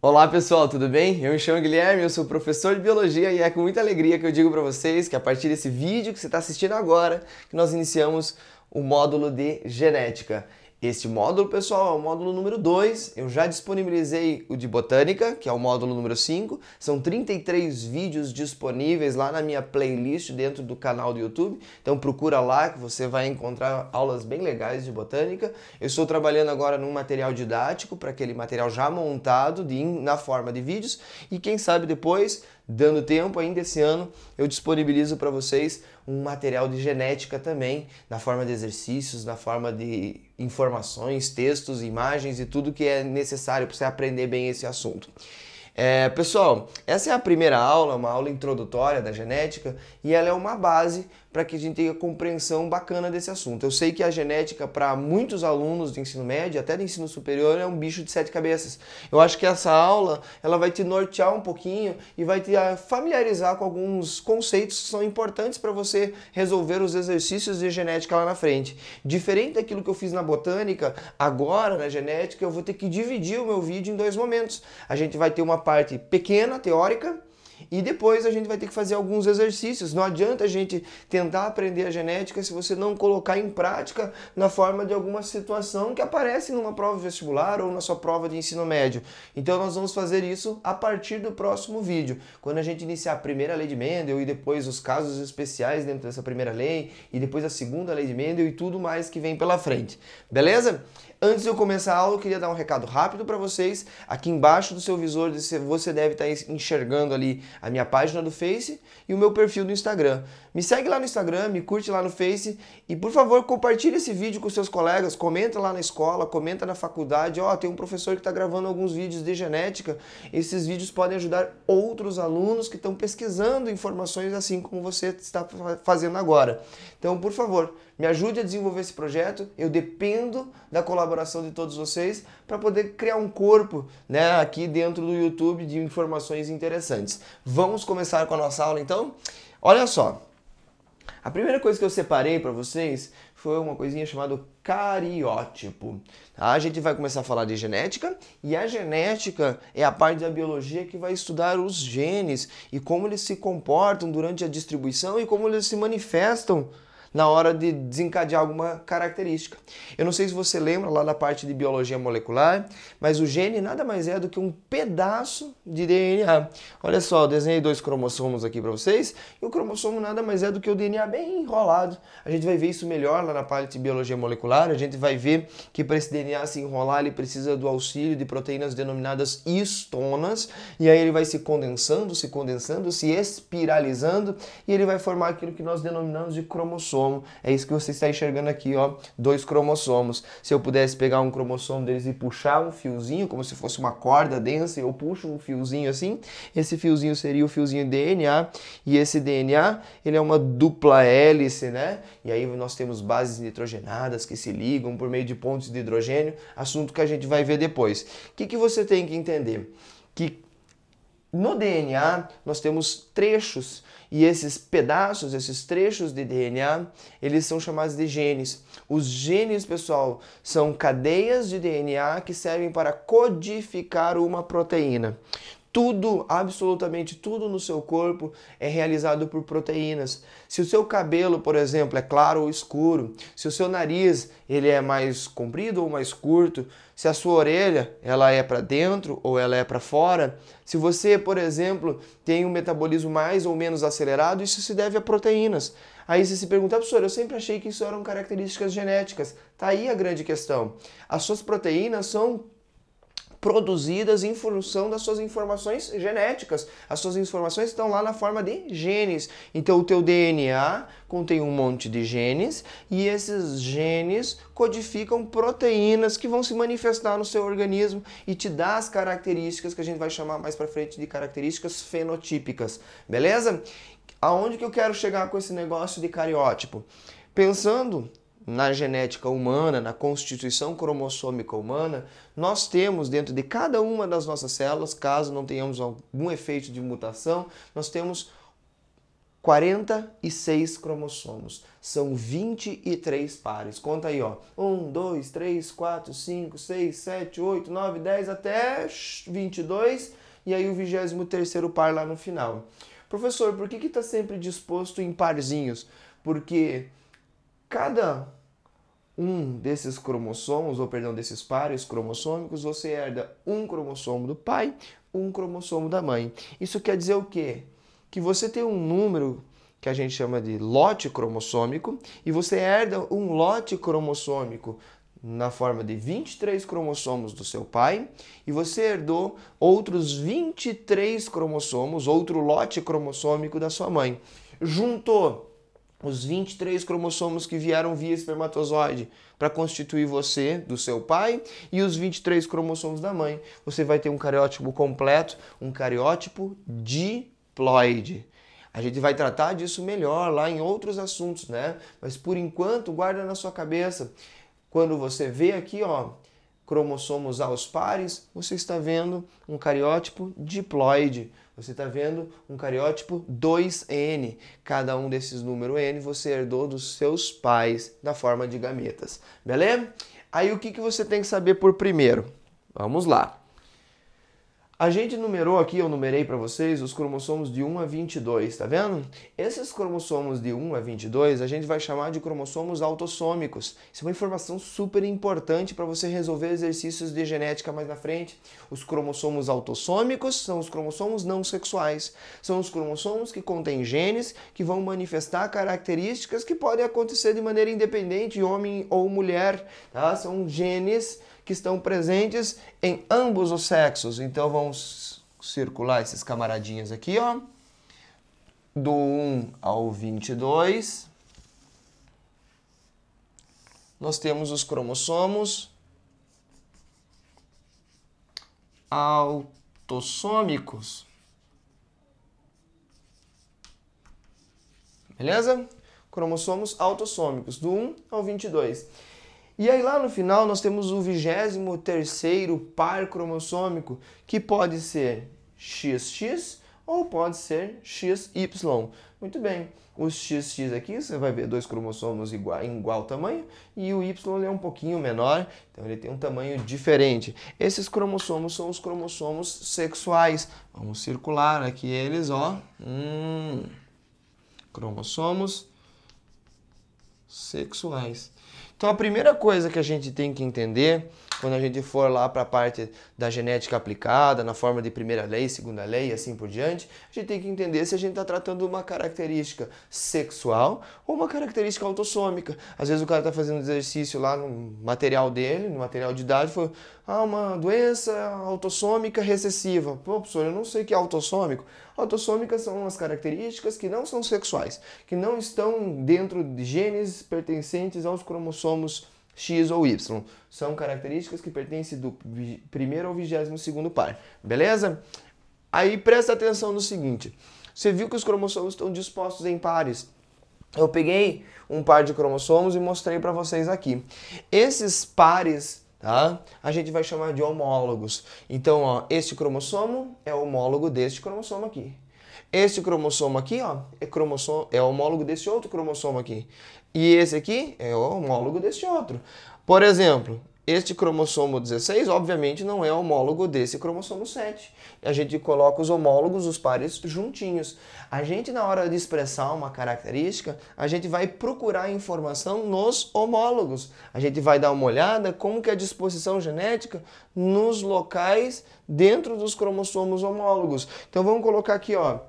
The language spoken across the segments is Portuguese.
Olá pessoal, tudo bem? Eu me chamo Guilherme, eu sou professor de Biologia e é com muita alegria que eu digo para vocês que a partir desse vídeo que você está assistindo agora, que nós iniciamos o módulo de Genética. Este módulo, pessoal, é o módulo número 2, eu já disponibilizei o de Botânica, que é o módulo número 5, são 33 vídeos disponíveis lá na minha playlist dentro do canal do YouTube, então procura lá que você vai encontrar aulas bem legais de Botânica. Eu estou trabalhando agora num material didático, para aquele material já montado na forma de vídeos, e quem sabe depois, dando tempo ainda esse ano, eu disponibilizo para vocês um material de genética também, na forma de exercícios, na forma de informações, textos, imagens e tudo que é necessário para você aprender bem esse assunto. Pessoal, essa é a primeira aula, uma aula introdutória da genética, e ela é uma base para que a gente tenha compreensão bacana desse assunto. Eu sei que a genética, para muitos alunos de ensino médio, até de ensino superior, é um bicho de 7 cabeças. Eu acho que essa aula ela vai te nortear um pouquinho e vai te familiarizar com alguns conceitos que são importantes para você resolver os exercícios de genética lá na frente. Diferente daquilo que eu fiz na botânica, agora na genética eu vou ter que dividir o meu vídeo em dois momentos. A gente vai ter uma parte pequena, teórica, e depois a gente vai ter que fazer alguns exercícios. Não adianta a gente tentar aprender a genética se você não colocar em prática na forma de alguma situação que aparece numa prova vestibular ou na sua prova de ensino médio. Então nós vamos fazer isso a partir do próximo vídeo, quando a gente iniciar a primeira lei de Mendel e depois os casos especiais dentro dessa primeira lei e depois a segunda lei de Mendel e tudo mais que vem pela frente. Beleza? Antes de eu começar a aula, eu queria dar um recado rápido para vocês. Aqui embaixo do seu visor você deve estar enxergando ali a minha página do Face e o meu perfil do Instagram. Me segue lá no Instagram, me curte lá no Face e, por favor, compartilhe esse vídeo com seus colegas, comenta lá na escola, comenta na faculdade. Tem um professor que está gravando alguns vídeos de genética. Esses vídeos podem ajudar outros alunos que estão pesquisando informações assim como você está fazendo agora. Então, por favor, me ajude a desenvolver esse projeto. Eu dependo da colaboração de todos vocês para poder criar um corpo, né, aqui dentro do YouTube de informações interessantes. Vamos começar com a nossa aula então? Olha só, a primeira coisa que eu separei para vocês foi uma coisinha chamada cariótipo. Tá? A gente vai começar a falar de genética, e a genética é a parte da biologia que vai estudar os genes e como eles se comportam durante a distribuição e como eles se manifestam na hora de desencadear alguma característica. Eu não sei se você lembra lá da parte de biologia molecular, mas o gene nada mais é do que um pedaço de DNA. Olha só, eu desenhei 2 cromossomos aqui para vocês, e o cromossomo nada mais é do que o DNA bem enrolado. A gente vai ver isso melhor lá na parte de biologia molecular, a gente vai ver que para esse DNA se enrolar ele precisa do auxílio de proteínas denominadas histonas, e aí ele vai se condensando, se espiralizando, e ele vai formar aquilo que nós denominamos de cromossomo. É isso que você está enxergando aqui, 2 cromossomos. Se eu pudesse pegar um cromossomo deles e puxar um fiozinho, como se fosse uma corda densa, eu puxo um fiozinho assim, esse fiozinho seria o fiozinho DNA, e esse DNA, ele é uma dupla hélice, né? E aí nós temos bases nitrogenadas que se ligam por meio de pontes de hidrogênio, assunto que a gente vai ver depois. O que você tem que entender? Que no DNA nós temos trechos, e esses pedaços, esses trechos de DNA, eles são chamados de genes. Os genes, pessoal, são cadeias de DNA que servem para codificar uma proteína. Tudo, absolutamente tudo no seu corpo é realizado por proteínas. Se o seu cabelo, por exemplo, é claro ou escuro, se o seu nariz ele é mais comprido ou mais curto, se a sua orelha ela é para dentro ou ela é para fora, se você, por exemplo, tem um metabolismo mais ou menos acelerado, isso se deve a proteínas. Aí você se pergunta, professor, eu sempre achei que isso eram características genéticas. Tá aí a grande questão. As suas proteínas são produzidas em função das suas informações genéticas. As suas informações estão lá na forma de genes. Então o teu DNA contém um monte de genes e esses genes codificam proteínas que vão se manifestar no seu organismo e te dar as características que a gente vai chamar mais para frente de características fenotípicas. Beleza? Aonde que eu quero chegar com esse negócio de cariótipo? Pensando na genética humana, na constituição cromossômica humana, nós temos dentro de cada uma das nossas células, caso não tenhamos algum efeito de mutação, nós temos 46 cromossomos. São 23 pares. Conta aí, ó. 1, 2, 3, 4, 5, 6, 7, 8, 9, 10 até 22. E aí o 23º par lá no final. Professor, por que está sempre disposto em parzinhos? Porque cada um desses cromossomos, ou perdão, desses pares cromossômicos, você herda um cromossomo do pai, um cromossomo da mãe. Isso quer dizer o quê? Que você tem um número que a gente chama de lote cromossômico e você herda um lote cromossômico na forma de 23 cromossomos do seu pai e você herdou outros 23 cromossomos, outro lote cromossômico da sua mãe. Juntou os 23 cromossomos que vieram via espermatozoide para constituir você, do seu pai, e os 23 cromossomos da mãe. Você vai ter um cariótipo completo, um cariótipo diploide. A gente vai tratar disso melhor lá em outros assuntos, né? Mas por enquanto, guarda na sua cabeça. Quando você vê aqui, ó, cromossomos aos pares, você está vendo um cariótipo diploide. Você está vendo um cariótipo 2N. Cada um desses números N você herdou dos seus pais na forma de gametas. Beleza? Aí o que você tem que saber por primeiro? Vamos lá. A gente numerou aqui, eu numerei para vocês, os cromossomos de 1 a 22, tá vendo? Esses cromossomos de 1 a 22 a gente vai chamar de cromossomos autossômicos. Isso é uma informação super importante para você resolver exercícios de genética mais na frente. Os cromossomos autossômicos são os cromossomos não sexuais. São os cromossomos que contêm genes que vão manifestar características que podem acontecer de maneira independente, homem ou mulher, tá? São genes que estão presentes em ambos os sexos. Então vamos circular esses camaradinhos aqui, ó. Do 1 ao 22, nós temos os cromossomos autossômicos. Beleza? Cromossomos autossômicos, do 1 ao 22. E aí lá no final nós temos o 23º par cromossômico, que pode ser XX ou pode ser XY. Muito bem, o XX aqui você vai ver dois cromossomos em igual tamanho e o Y é um pouquinho menor, então ele tem um tamanho diferente. Esses cromossomos são os cromossomos sexuais. Vamos circular aqui eles, ó. Cromossomos sexuais. Então a primeira coisa que a gente tem que entender, quando a gente for lá para a parte da genética aplicada, na forma de primeira lei, segunda lei e assim por diante, a gente tem que entender se a gente está tratando uma característica sexual ou uma característica autossômica. Às vezes o cara está fazendo exercício lá no material dele, no material de idade, foi uma doença autossômica recessiva. Pô, professor, eu não sei o que é autossômico. Autossômicas são as características que não são sexuais, que não estão dentro de genes pertencentes aos cromossomos X ou Y. São características que pertencem do primeiro ao 22º par. Beleza? Aí presta atenção no seguinte. Você viu que os cromossomos estão dispostos em pares. Eu peguei um par de cromossomos e mostrei para vocês aqui. Esses pares, tá? A gente vai chamar de homólogos. Então, ó, este cromossomo é homólogo deste cromossomo aqui. Este cromossomo aqui, ó, é homólogo desse outro cromossomo aqui. E esse aqui é homólogo desse outro. Por exemplo, este cromossomo 16, obviamente, não é homólogo desse cromossomo 7. A gente coloca os homólogos, os pares, juntinhos. A gente, na hora de expressar uma característica, a gente vai procurar informação nos homólogos. A gente vai dar uma olhada como que é a disposição genética nos locais dentro dos cromossomos homólogos. Então vamos colocar aqui, ó,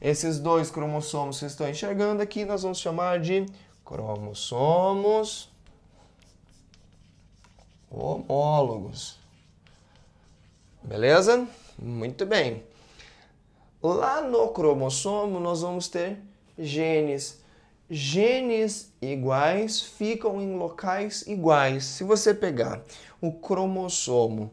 esses dois cromossomos que vocês estão enxergando aqui, nós vamos chamar de cromossomos homólogos. Beleza? Muito bem. Lá no cromossomo nós vamos ter genes. Genes iguais ficam em locais iguais. Se você pegar o cromossomo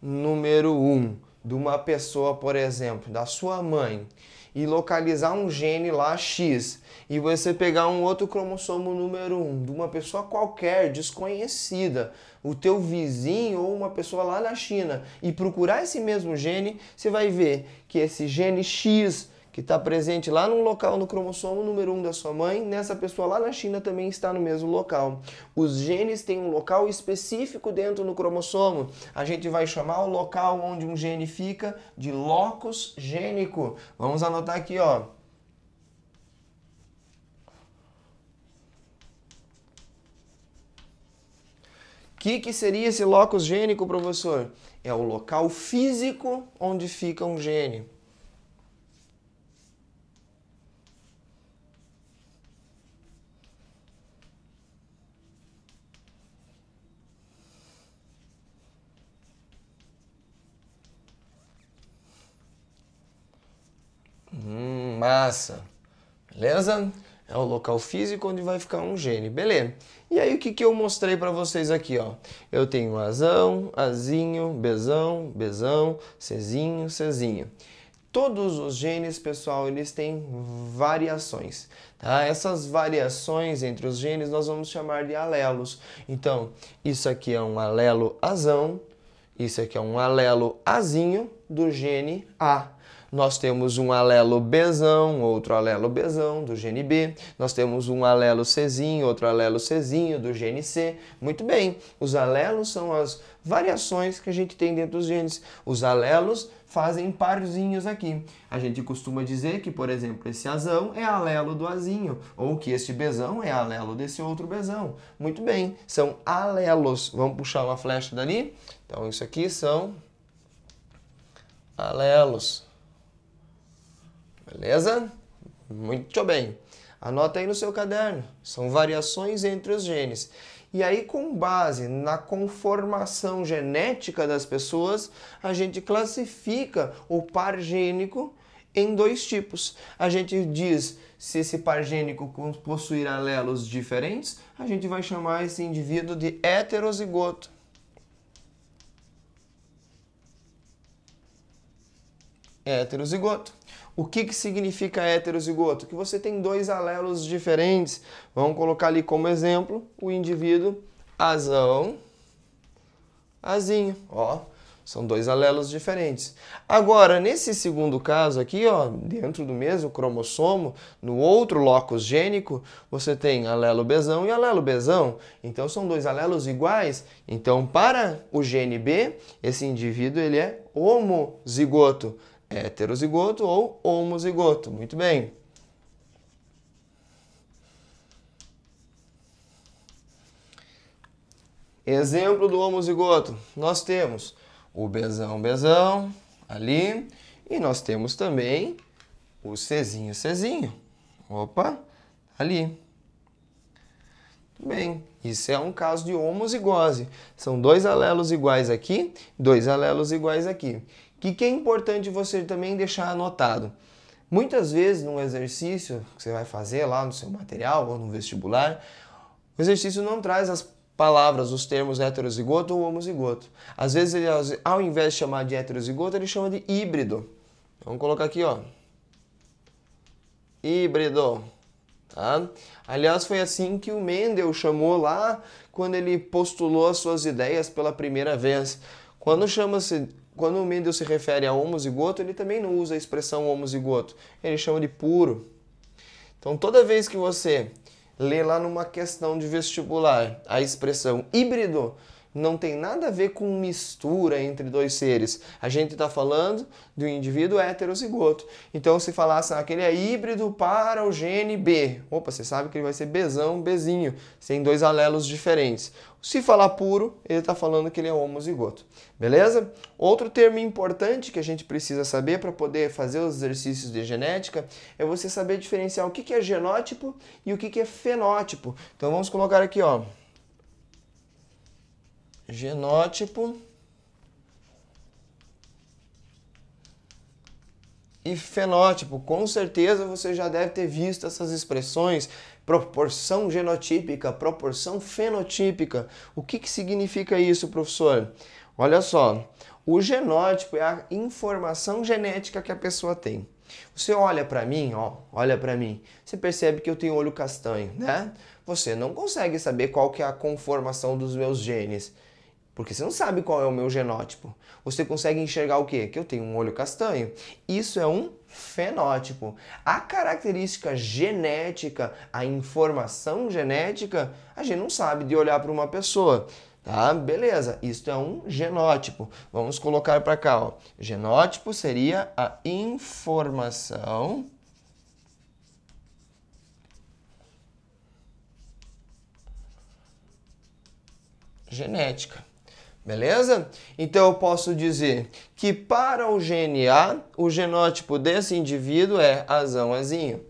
número 1 de uma pessoa, por exemplo, da sua mãe, e localizar um gene lá X, e você pegar um outro cromossomo número 1 de uma pessoa qualquer, desconhecida, o teu vizinho ou uma pessoa lá na China, e procurar esse mesmo gene, você vai ver que esse gene X, que está presente lá no local no cromossomo número 1 da sua mãe, nessa pessoa lá na China também está no mesmo local. Os genes têm um local específico dentro do cromossomo. A gente vai chamar o local onde um gene fica de locus gênico. Vamos anotar aqui, ó. O que seria esse locus gênico, professor? É o local físico onde fica um gene. Massa. Beleza? É o local físico onde vai ficar um gene. Beleza. E aí o que eu mostrei para vocês aqui, ó? Eu tenho Azão, Azinho, Bzão, Bzão, Czinho, Czinho. Todos os genes, pessoal, eles têm variações, tá? Essas variações entre os genes nós vamos chamar de alelos. Então, isso aqui é um alelo Azão, isso aqui é um alelo Azinho do gene A. Nós temos um alelo Bzão, outro alelo Bzão do gene B. Nós temos um alelo Czinho, outro alelo Czinho do gene C. Muito bem, os alelos são as variações que a gente tem dentro dos genes. Os alelos fazem parzinhos aqui. A gente costuma dizer que, por exemplo, esse Azão é alelo do Azinho, ou que este Bzão é alelo desse outro Bzão. Muito bem, são alelos. Vamos puxar uma flecha dali? Então, isso aqui são alelos. Beleza? Muito bem. Anota aí no seu caderno. São variações entre os genes. E aí, com base na conformação genética das pessoas, a gente classifica o par gênico em dois tipos. A gente diz se esse par gênico possuir alelos diferentes, a gente vai chamar esse indivíduo de heterozigoto. Heterozigoto. O que significa heterozigoto? Que você tem dois alelos diferentes. Vamos colocar ali como exemplo o indivíduo Azão, Azinho. Ó, são dois alelos diferentes. Agora, nesse segundo caso aqui, ó, dentro do mesmo cromossomo, no outro locus gênico, você tem alelo Bzão e alelo Bzão. Então, são dois alelos iguais. Então, para o gene B, esse indivíduo ele é homozigoto. Heterozigoto ou homozigoto. Muito bem. Exemplo do homozigoto. Nós temos o Bzão ali e nós temos também o Czinho. Opa, ali. Muito bem. Isso é um caso de homozigose. São dois alelos iguais aqui, dois alelos iguais aqui. O que é importante você também deixar anotado? Muitas vezes, num exercício que você vai fazer lá no seu material ou no vestibular, o exercício não traz as palavras, os termos heterozigoto ou homozigoto. Às vezes, ele, ao invés de chamar de heterozigoto, ele chama de híbrido. Vamos colocar aqui, ó. Híbrido. Tá? Aliás, foi assim que o Mendel chamou lá quando ele postulou as suas ideias pela primeira vez. Quando o Mendel se refere a homozigoto, ele também não usa a expressão homozigoto. Ele chama de puro. Então, toda vez que você lê lá numa questão de vestibular a expressão híbrido, não tem nada a ver com mistura entre dois seres. A gente está falando de um indivíduo heterozigoto. Então, se falasse aquele é híbrido para o gene B, opa, você sabe que ele vai ser Bzão, Bzinho, sem dois alelos diferentes. Se falar puro, ele está falando que ele é homozigoto. Beleza? Outro termo importante que a gente precisa saber para poder fazer os exercícios de genética é você saber diferenciar o que é genótipo e o que é fenótipo. Então, vamos colocar aqui, ó. Genótipo e fenótipo. Com certeza você já deve ter visto essas expressões, proporção genotípica, proporção fenotípica. O que significa isso, professor? Olha só, o genótipo é a informação genética que a pessoa tem. Você olha para mim, ó, olha para mim, você percebe que eu tenho olho castanho, né? Você não consegue saber qual que é a conformação dos meus genes. Porque você não sabe qual é o meu genótipo. Você consegue enxergar o quê? Que eu tenho um olho castanho. Isso é um fenótipo. A característica genética, a informação genética, a gente não sabe de olhar para uma pessoa. Tá? Beleza, isso é um genótipo. Vamos colocar para cá, ó. Genótipo seria a informação genética. Beleza? Então eu posso dizer que para o gene A, o genótipo desse indivíduo é Azão, Azinho.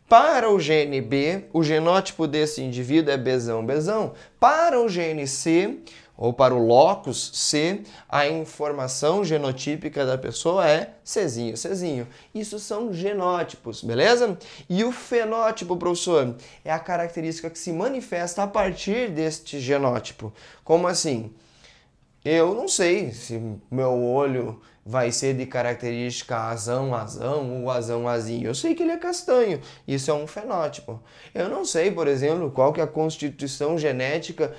Para o gene B, o genótipo desse indivíduo é Bzão, Bzão. Para o gene C, ou para o locus C, a informação genotípica da pessoa é Czinho, Czinho. Isso são genótipos, beleza? E o fenótipo, professor, é a característica que se manifesta a partir deste genótipo. Como assim? Eu não sei se meu olho vai ser de característica azão, azão ou azão, azinho. Eu sei que ele é castanho. Isso é um fenótipo. Eu não sei, por exemplo, qual que é a constituição genética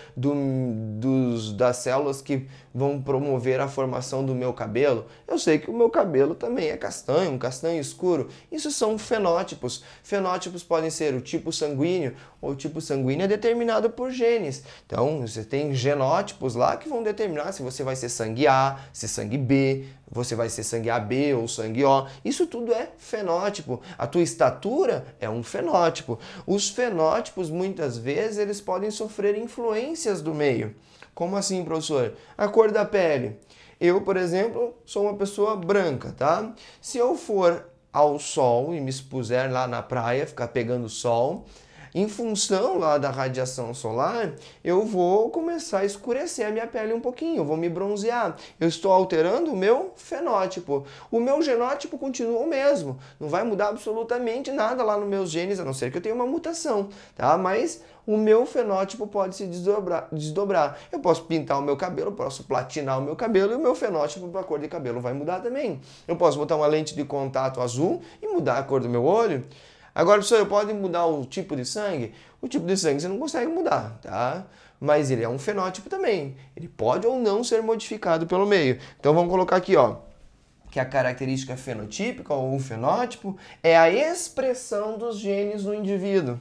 das células que vão promover a formação do meu cabelo. Eu sei que o meu cabelo também é castanho, um castanho escuro. Isso são fenótipos. Fenótipos podem ser o tipo sanguíneo, ou o tipo sanguíneo é determinado por genes. Então, você tem genótipos lá que vão determinar se você vai ser sangue A, se sangue B, você vai ser sangue AB ou sangue O. Isso tudo é fenótipo. A tua estatura é um fenótipo. Os fenótipos, muitas vezes, eles podem sofrer influências do meio. Como assim, professor? A cor da pele. Eu, por exemplo, sou uma pessoa branca, tá? Se eu for ao sol e me expuser lá na praia, ficar pegando sol, em função lá da radiação solar, eu vou começar a escurecer a minha pele um pouquinho, eu vou me bronzear. Eu estou alterando o meu fenótipo. O meu genótipo continua o mesmo. Não vai mudar absolutamente nada lá nos meus genes, a não ser que eu tenha uma mutação, tá? Mas o meu fenótipo pode se desdobrar. Eu posso pintar o meu cabelo, posso platinar o meu cabelo e o meu fenótipo para a cor de cabelo vai mudar também. Eu posso botar uma lente de contato azul e mudar a cor do meu olho. Agora, professor, pode mudar o tipo de sangue? O tipo de sangue você não consegue mudar, tá? Mas ele é um fenótipo também. Ele pode ou não ser modificado pelo meio. Então vamos colocar aqui, ó, que a característica fenotípica ou o fenótipo é a expressão dos genes no indivíduo.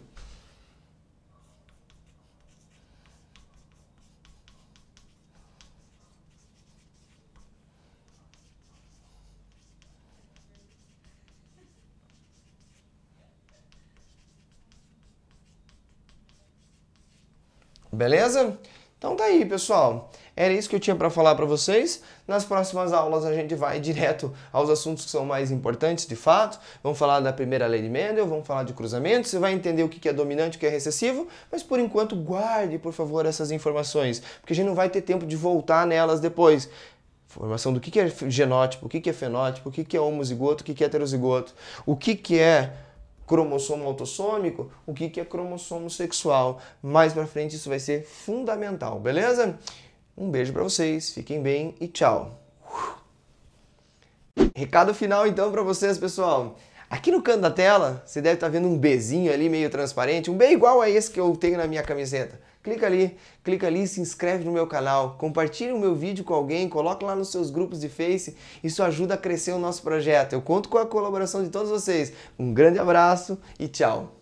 Beleza? Então tá aí, pessoal. Era isso que eu tinha para falar para vocês. Nas próximas aulas a gente vai direto aos assuntos que são mais importantes de fato. Vamos falar da primeira lei de Mendel, vamos falar de cruzamento, você vai entender o que é dominante e o que é recessivo, mas por enquanto guarde, por favor, essas informações, porque a gente não vai ter tempo de voltar nelas depois. Informação do que é genótipo, o que é fenótipo, o que é homozigoto, o que é heterozigoto, o que é cromossomo autossômico, o que é cromossomo sexual. Mais pra frente isso vai ser fundamental, beleza? Um beijo pra vocês, fiquem bem e tchau! Recado final então pra vocês, pessoal. Aqui no canto da tela, você deve estar vendo um Bzinho ali meio transparente, um B igual a esse que eu tenho na minha camiseta. Clica ali, se inscreve no meu canal, compartilhe o meu vídeo com alguém, coloque lá nos seus grupos de Face, isso ajuda a crescer o nosso projeto. Eu conto com a colaboração de todos vocês. Um grande abraço e tchau!